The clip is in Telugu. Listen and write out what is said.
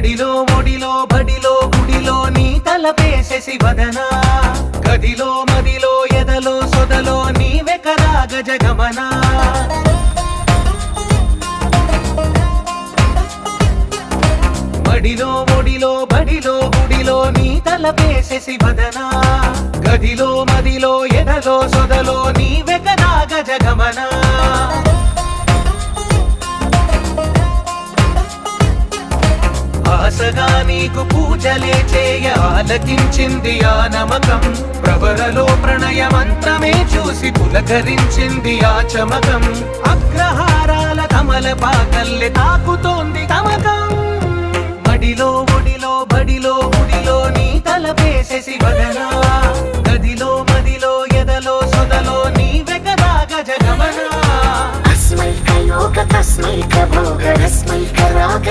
మడిలో ఒడిలో బడిలో గుడిలో నీ తలపేసేసి వదనా గదిలో మదిలో ఎదలో సొదలో నీవే కదా గజగమనా మడిలో ఒడిలో బడిలో గుడిలో నీ తలపేసేసి వదనా గదిలో మదిలో ఎదలో సొదలో నీవే కదా గజగమనా ఆశగా నీకు పూజలే చేయ ఆలకించింది ఆ నమకం ప్రవరలో ప్రణయ మంత్రమే చూసి పులకరించింది ఆ చమకం అగ్రహారాల కమల పాకల్లె తాకుతోంది తమకం మడిలో ఒడిలో బడిలో గుడిలో నీ తలపేసేసి వదనా గదిలో మదిలో ఎదలో సొదలో నీవే కదా గజగమనా అస్మైక యోగ తస్మైక భోగ రస్మైక రాగ